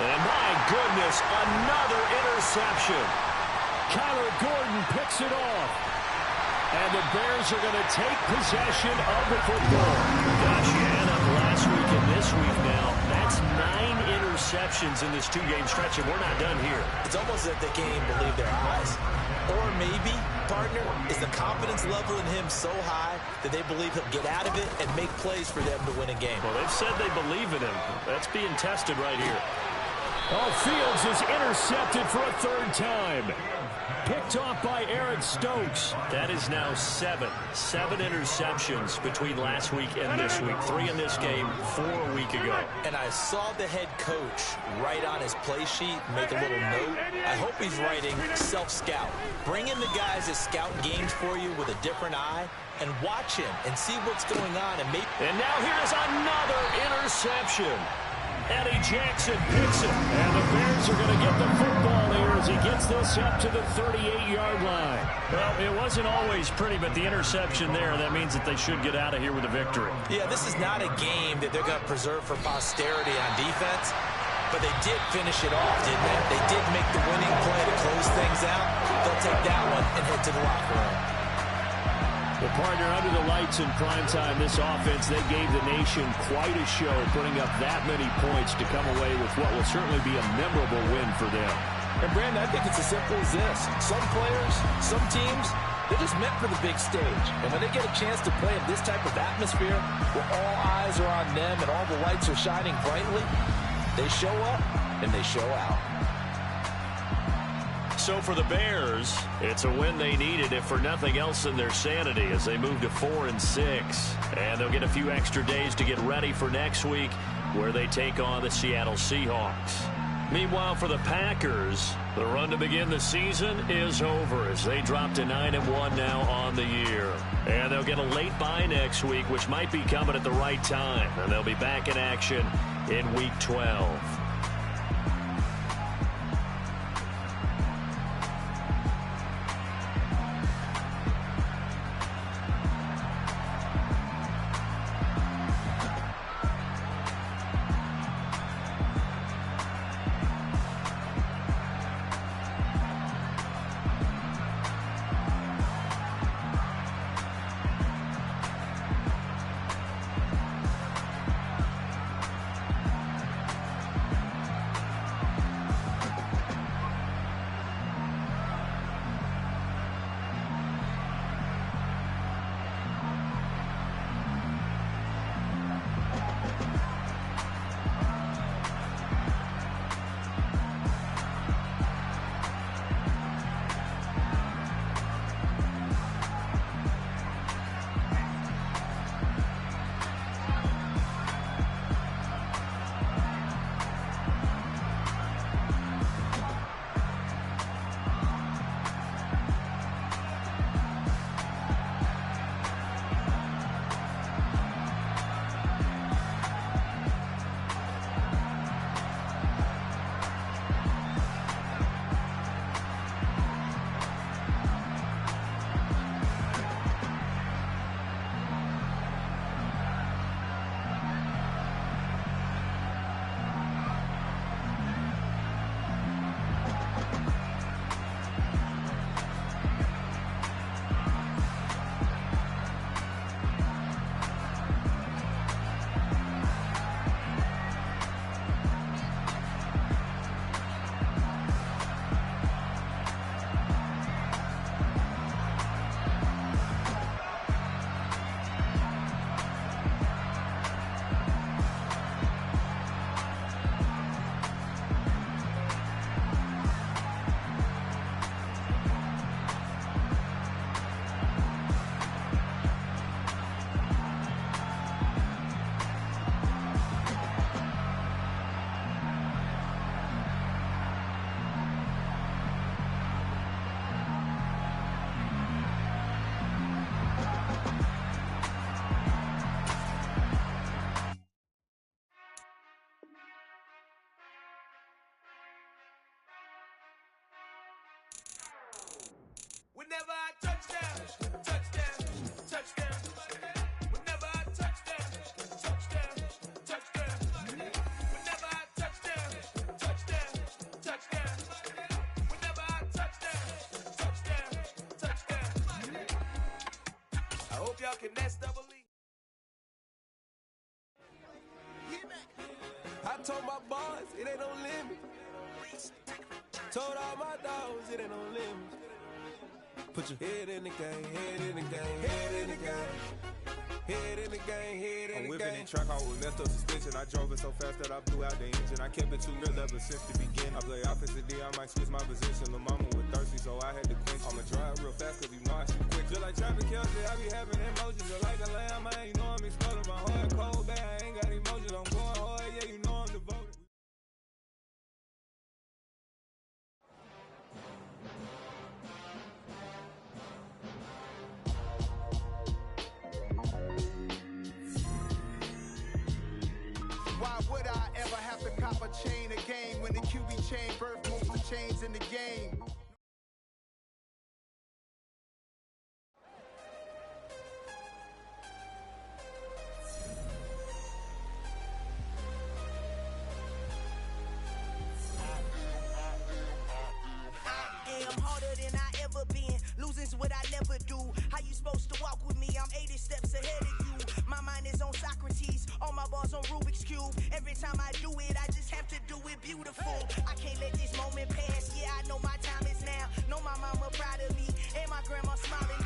And my goodness, another interception. Kyler Gordon picks it off. And the Bears are going to take possession of the football. Gosh, you add up last week and this week now. That's 9 interceptions in this 2-game stretch, and we're not done here. It's almost as if they can't even believe their eyes. Or maybe, partner, is the confidence level in him so high that they believe he'll get out of it and make plays for them to win a game. Well, they've said they believe in him. That's being tested right here. Oh, Fields is intercepted for a 3rd time. Picked off by Aaron Stokes. That is now 7 interceptions between last week and this week. 3 in this game, 4 a week ago. And I saw the head coach write on his play sheet, make a little note. I hope he's writing self-scout. Bring in the guys that scout games for you with a different eye and watch him and see what's going on. And now here's another interception. Eddie Jackson picks it. And the Bears are going to get the football here as he gets this up to the 38-yard line. Well, it wasn't always pretty, but the interception there, that means that they should get out of here with a victory. Yeah, this is not a game that they're going to preserve for posterity on defense, but they did finish it off, didn't they? They did make the winning play to close things out. They'll take that one and head to the locker room. Well, partner, under the lights in primetime, this offense, they gave the nation quite a show, putting up that many points to come away with what will certainly be a memorable win for them. And, Brandon, I think it's as simple as this. Some players, some teams, They're just meant for the big stage. And when they get a chance to play in this type of atmosphere, where all eyes are on them and all the lights are shining brightly, they show up and they show out. So for the Bears, it's a win they needed, if for nothing else than their sanity, as they move to 4-6. And they'll get a few extra days to get ready for next week, where they take on the Seattle Seahawks. Meanwhile, for the Packers, the run to begin the season is over as they drop to 9-1 now on the year. And they'll get a late bye next week, which might be coming at the right time. And they'll be back in action in Week 12. Whenever I touchdown, touchdown, touchdown. Whenever I touchdown, touchdown, touchdown. Whenever I touchdown, touchdown, touchdown. Whenever I touchdown, touchdown, touchdown. I hope y'all can nest double E. I told my boys it ain't no limit. Told all my dogs it ain't no limit. Put your head in the game, head in the game, head in the game. Head in the game, head in the game. I'm whipping in track, I was left up suspension. I drove it so fast that I blew out the engine. I kept it too real ever since the beginning. I play offensive D, I might switch my position. The mama was thirsty, so I had to quench. I'ma drive real fast, cause you know I shoot quick. Just like Travis Kelce, I be having emotions. Just like a lamb, I ain't know I'm exploding. My heart cold, bad, I ain't got emotions. I'm going hard, yeah, you know I'm devoted. Why would I ever have to cop a chain a game when the QB chain birthed most of the chains in the game? I am harder than I ever been. Losing's what I never do. How you supposed to walk with me? I'm 80 steps ahead of you. My mind is on Socrates, all my bars on Rubik's Cube. Every time I do it, I just have to do it beautiful. I can't let this moment pass. Yeah, I know my time is now. Know my mama proud of me, and my grandma smiling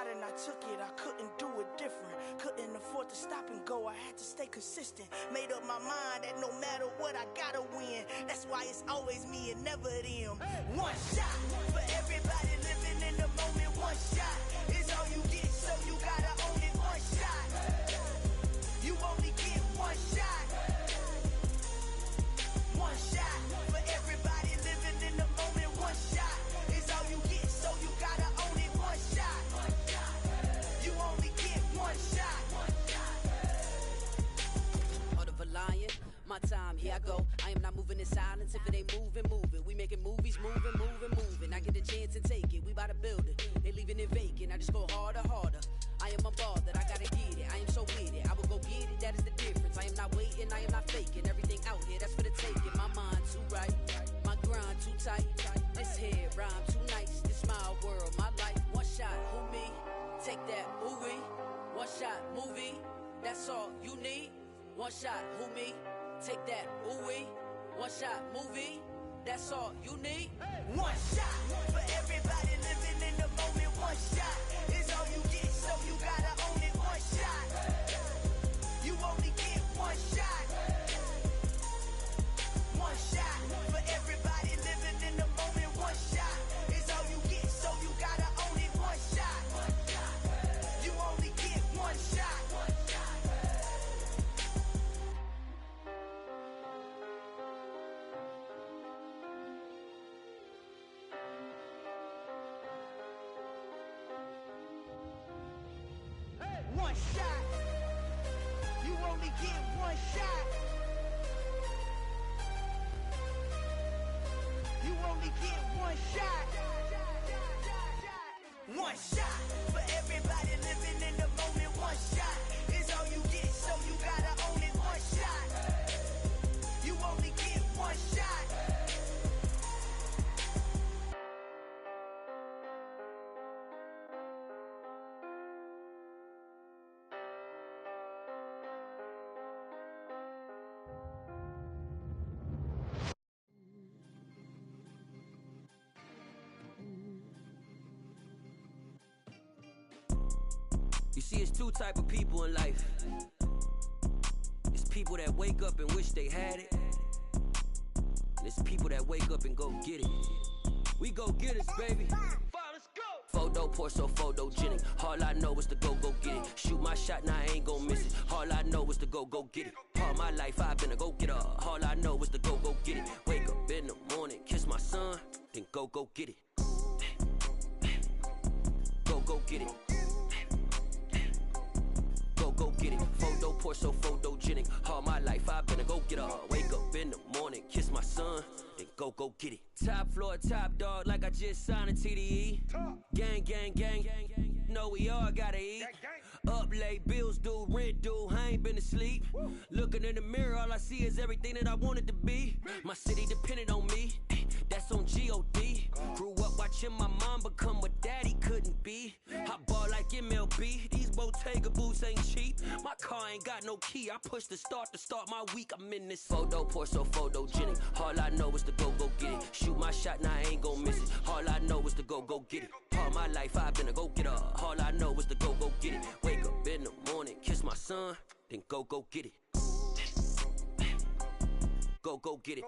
shot and I took it, I couldn't do it different. Couldn't afford to stop and go, I had to stay consistent. Made up my mind that no matter what, I gotta win. That's why it's always me and never them. One shot for everybody living in the moment. One shot is all you get, so you gotta own it. One shot, you only get one shot. One shot for everybody living in the moment. One shot is all you get, so you gotta own it. One shot, you only get one shot. Heart of a lion, my time, here I go. I am not moving in silence. If it ain't moving, moving. We making movies, moving, moving, moving. I get a chance and take it. We bout to build it. They leaving it vacant. I just go harder, harder. I am a ball that I gotta get it. I am so with it. I will go get it. That is the difference. I am not waiting. I am not faking. Everything out here, that's for the taking. My mind too right. My grind too tight. This head rhyme too nice. This my world, my life. One shot, who me? Take that, movie. One shot, movie. That's all you need. One shot, who me? Take that, ooh-wee. One shot, movie. That's all you need. One shot for everybody living in the moment. One shot is all you get, so you gotta own it. One shot, you only get one shot. One shot for everybody living in the moment. One shot is all you get, so you gotta own it. One shot, you only get one shot. One shot, you only get one shot. You only get one shot. One shot for everybody living in the moment. One shot is all you get, so you gotta own it. One shot, you only get one shot. You see, it's two type of people in life. It's people that wake up and wish they had it, and it's people that wake up and go get it. We go get it, baby. Photo pour so photogenic. All I know is to go get it. Shoot my shot, now I ain't gon' miss it. All I know is to go get it. All my life I've been a go-getter. All I know is to go get it. Wake up in the morning, kiss my son, then go get it. Go get it. Go get it. Photo pour so photogenic. All my life I've been a go-getter. Wake up in the morning, kiss my son, then go get it. Top floor, top dog, like I just signed a TDE. Gang, gang, gang. Know we all gotta eat. Up late, bills due, rent due, I ain't been asleep. Looking in the mirror, all I see is everything that I wanted to be. My city depended on me, that's on G.O.D. Grew up watching my mom become what daddy couldn't be. I ball like MLB, these Bottega boots ain't cheap. My car ain't got no key, I push the start to start my week. I'm in this photo pour so photogenic. All I know is to go get it. Shoot my shot, now I ain't gon' miss it. All I know is to go get it. All my life I've been a go-getter. All I know is to go get it. Wake up in the morning, kiss my son, then go get it. Go get it.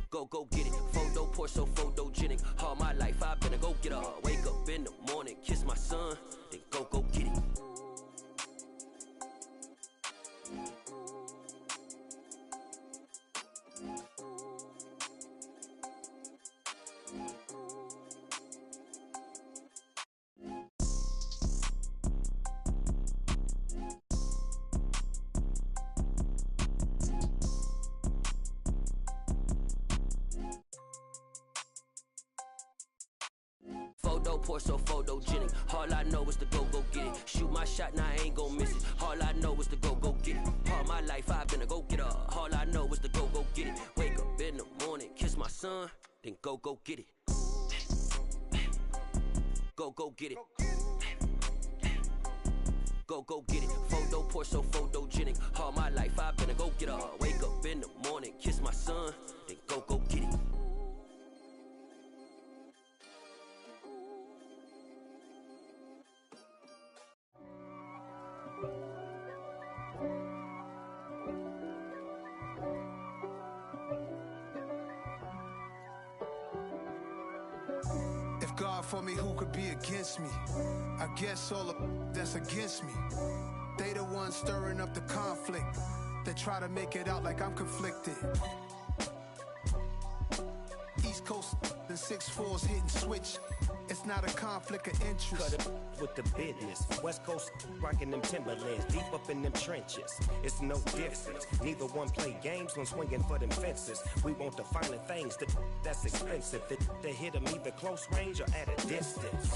Go get it. Photo pour so photogenic. All my life I've been a go-getter. Wake up in the morning, kiss my son, then go get it. Photo pour so photogenic. All I know is to go get it. Shoot my shot, now I ain't gon' miss it. All I know is to go get it. All my life I've been a go-getter. All I know is to go get it. Wake up in the morning, kiss my son, then go get it. Go get it. Go get it. Photo pour so photogenic. All my life I've been a go-getter. Wake up in the morning, kiss my son, then go get it. God for me, who could be against me? I guess all of that's against me. They the ones stirring up the conflict. They try to make it out like I'm conflicted. East Coast, the 6'4s hitting switch. It's not a conflict of interest. Cut it with the business. West Coast rocking them Timberlands, deep up in them trenches. It's no difference. Neither one play games when swinging for them fences. We want the finer things that's expensive. To hit them either close range or at a distance.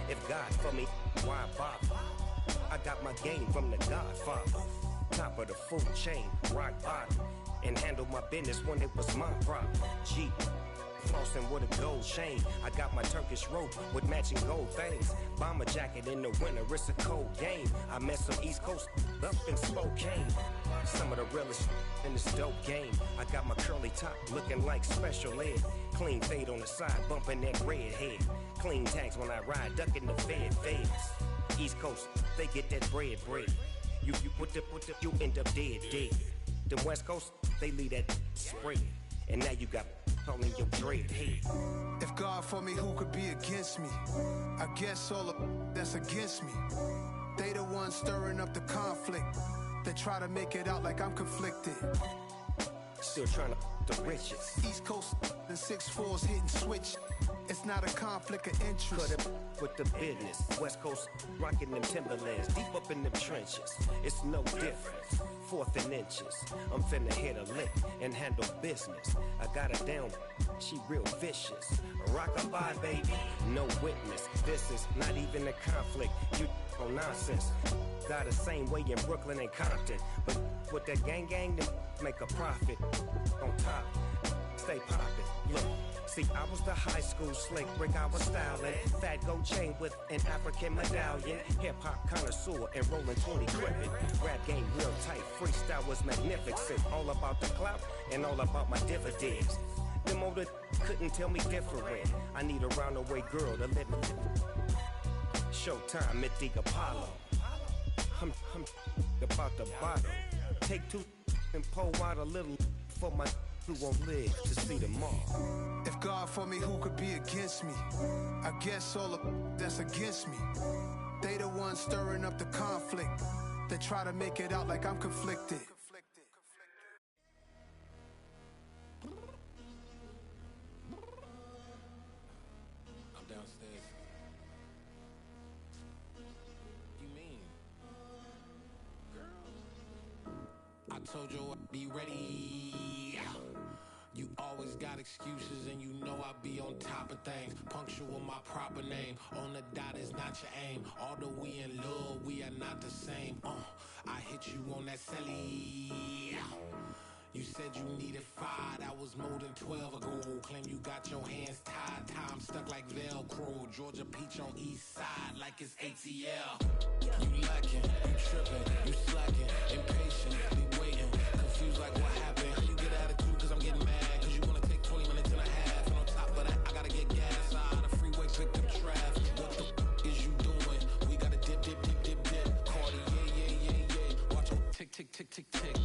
If God for me, why bother? I got my game from the Godfather. Top of the food chain, rock bottom. And handle my business when it was my problem. G. Flossing with a gold chain. I got my Turkish rope with matching gold things. Bomber jacket in the winter, it's a cold game. I met some East Coast up in Spokane. Some of the realest in this dope game. I got my curly top looking like special ed. Clean fade on the side, bumping that red head. Clean tags when I ride, ducking the feds. East Coast, they get that bread. You you end up dead. The West Coast, they leave that spread. And now you got all in your dread head. If God for me, who could be against me? I guess all of that's against me. They the ones stirring up the conflict. They try to make it out like I'm conflicted. Still trying to the riches. East Coast, the 6'4s hitting switch. It's not a conflict of interest. Cut it with the business. West Coast rocking them Timberlands, deep up in them trenches. It's no difference. 4th and inches. I'm finna hit a lick and handle business. I got her down, she real vicious. Rock-a-bye, baby, no witness. This is not even a conflict. You on nonsense. Got the same way in Brooklyn and Compton. But with that gang, then make a profit. On top, stay poppin'. Look. See, I was the high school slick brick, I was styling. Fat gold chain with an African medallion. Hip-hop connoisseur and rolling 20 gripping. Rap game real tight, freestyle was magnificent. All about the clout and all about my dividends. Them older couldn't tell me different. I need a round-away girl to live with. Showtime at the Apollo. I'm about the bottom. Take 2 and pull out a little for my who won't live to see tomorrow. If God for me, who could be against me? I guess all of that's against me. They the ones stirring up the conflict. They try to make it out like I'm conflicted. I'm downstairs. You mean? Girl, I told you I'd be ready. You always got excuses and you know I be on top of things. Punctual with my proper name. On the dot is not your aim. Although we in love, we are not the same. I hit you on that celly. You said you needed 5, that was more than 12 ago. Claim you got your hands tied, time stuck like Velcro. Georgia Peach on east side like it's ATL. You lacking, you tripping, you slacking, impatient, be waiting, confused like what happened. How you get attitude cause I'm getting mad, cause you wanna take 20 minutes and a half. And on top of that, I gotta get gas out of the freeway, pick up traffic. What the f is you doing? We gotta dip. Cardi, yeah. Watch your tick.